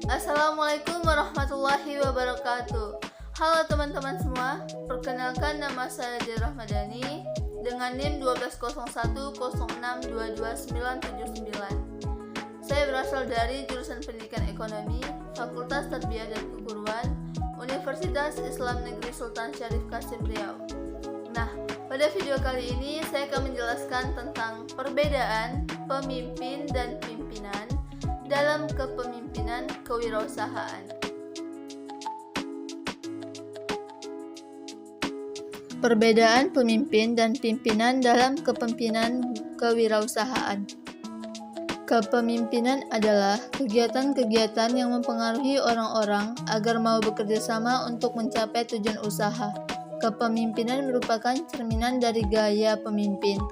Assalamualaikum warahmatullahi wabarakatuh. Halo teman-teman semua, perkenalkan nama saya J. Rahmadani dengan NIM 12010622979. Saya berasal dari jurusan Pendidikan Ekonomi, Fakultas Tarbiyah dan Keguruan, Universitas Islam Negeri Sultan Syarif Qasim Riau. Nah, pada video kali ini saya akan menjelaskan tentang perbedaan pemimpin dan pimpinan dalam kepemimpinan kewirausahaan. Perbedaan pemimpin dan pimpinan dalam kepemimpinan kewirausahaan. Kepemimpinan adalah kegiatan-kegiatan yang mempengaruhi orang-orang agar mau bekerja sama untuk mencapai tujuan usaha. Kepemimpinan merupakan cerminan dari gaya pemimpin.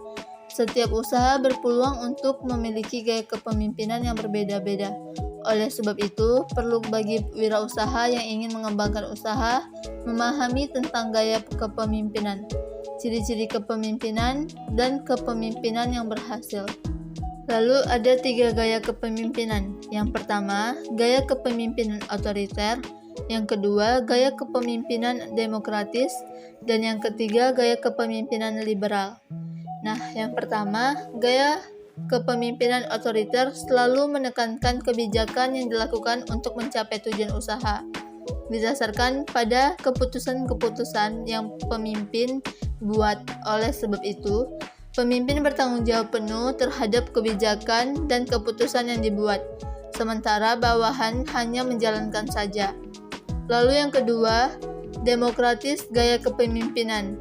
Setiap usaha berpeluang untuk memiliki gaya kepemimpinan yang berbeda-beda. Oleh sebab itu, perlu bagi wirausaha yang ingin mengembangkan usaha memahami tentang gaya kepemimpinan, ciri-ciri kepemimpinan, dan kepemimpinan yang berhasil. Lalu ada 3 gaya kepemimpinan. Yang pertama, gaya kepemimpinan otoriter. Yang kedua, gaya kepemimpinan demokratis. Dan yang ketiga, gaya kepemimpinan liberal. Nah, yang pertama, gaya kepemimpinan otoriter selalu menekankan kebijakan yang dilakukan untuk mencapai tujuan usaha, didasarkan pada keputusan-keputusan yang pemimpin buat. Oleh sebab itu, pemimpin bertanggung jawab penuh terhadap kebijakan dan keputusan yang dibuat, sementara bawahan hanya menjalankan saja. Lalu yang kedua, demokratis gaya kepemimpinan,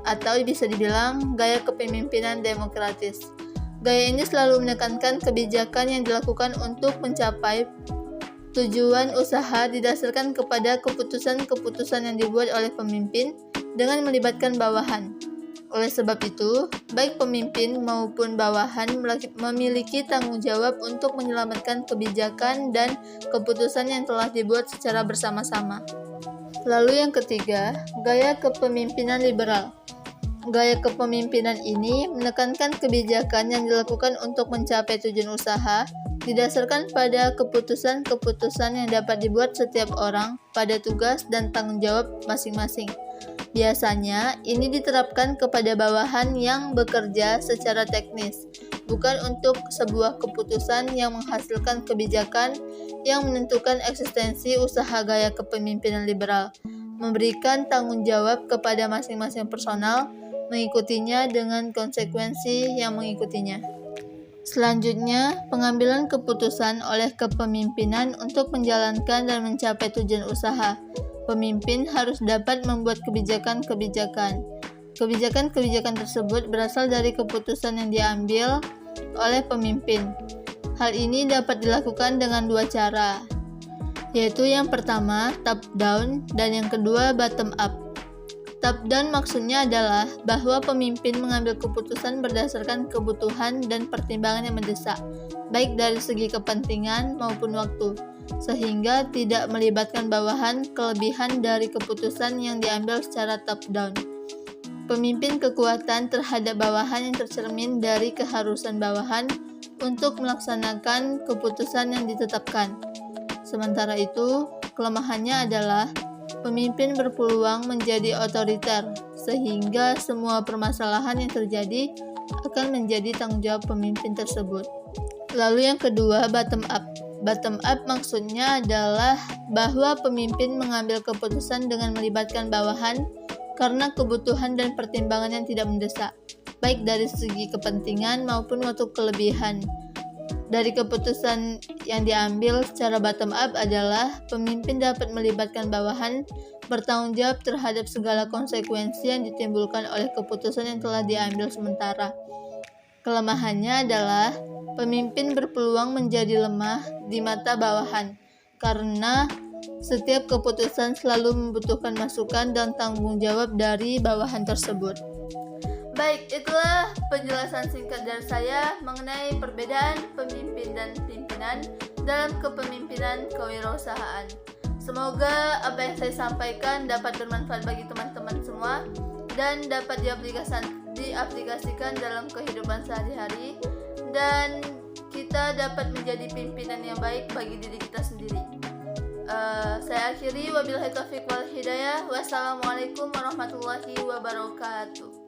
atau bisa dibilang gaya kepemimpinan demokratis. Gaya ini selalu menekankan kebijakan yang dilakukan untuk mencapai tujuan usaha didasarkan kepada keputusan-keputusan yang dibuat oleh pemimpin dengan melibatkan bawahan. Oleh sebab itu, baik pemimpin maupun bawahan memiliki tanggung jawab untuk menyelamatkan kebijakan dan keputusan yang telah dibuat secara bersama-sama. Lalu yang ketiga, gaya kepemimpinan liberal. Gaya kepemimpinan ini menekankan kebijakan yang dilakukan untuk mencapai tujuan usaha didasarkan pada keputusan-keputusan yang dapat dibuat setiap orang pada tugas dan tanggung jawab masing-masing. Biasanya, ini diterapkan kepada bawahan yang bekerja secara teknis, bukan untuk sebuah keputusan yang menghasilkan kebijakan yang menentukan eksistensi usaha. Gaya kepemimpinan liberal memberikan tanggung jawab kepada masing-masing personal, mengikutinya dengan konsekuensi yang mengikutinya. Selanjutnya, pengambilan keputusan oleh kepemimpinan untuk menjalankan dan mencapai tujuan usaha. Pemimpin harus dapat membuat kebijakan-kebijakan. Kebijakan-kebijakan tersebut berasal dari keputusan yang diambil oleh pemimpin. Hal ini dapat dilakukan dengan 2 cara, yaitu yang pertama top down dan yang kedua bottom up. Top down maksudnya adalah bahwa pemimpin mengambil keputusan berdasarkan kebutuhan dan pertimbangan yang mendesak, baik dari segi kepentingan maupun waktu, sehingga tidak melibatkan bawahan kelebihan dari keputusan yang diambil secara top down. Pemimpin kekuatan terhadap bawahan yang tercermin dari keharusan bawahan untuk melaksanakan keputusan yang ditetapkan. Sementara itu, kelemahannya adalah pemimpin berpeluang menjadi otoriter, sehingga semua permasalahan yang terjadi akan menjadi tanggung jawab pemimpin tersebut. Lalu yang kedua, bottom up. Bottom up maksudnya adalah bahwa pemimpin mengambil keputusan dengan melibatkan bawahan karena kebutuhan dan pertimbangan yang tidak mendesak, baik dari segi kepentingan maupun waktu kelebihan. Dari keputusan yang diambil secara bottom up adalah pemimpin dapat melibatkan bawahan bertanggung jawab terhadap segala konsekuensi yang ditimbulkan oleh keputusan yang telah diambil sementara. Kelemahannya adalah pemimpin berpeluang menjadi lemah di mata bawahan karena setiap keputusan selalu membutuhkan masukan dan tanggung jawab dari bawahan tersebut. Baik, itulah penjelasan singkat dari saya mengenai perbedaan pemimpin dan pimpinan dalam kepemimpinan kewirausahaan. Semoga apa yang saya sampaikan dapat bermanfaat bagi teman-teman semua dan dapat diaplikasikan dalam kehidupan sehari-hari, dan kita dapat menjadi pimpinan yang baik bagi diri kita sendiri. Saya akhiri, wabillahi taufiq wal hidayah. Wassalamualaikum warahmatullahi wabarakatuh.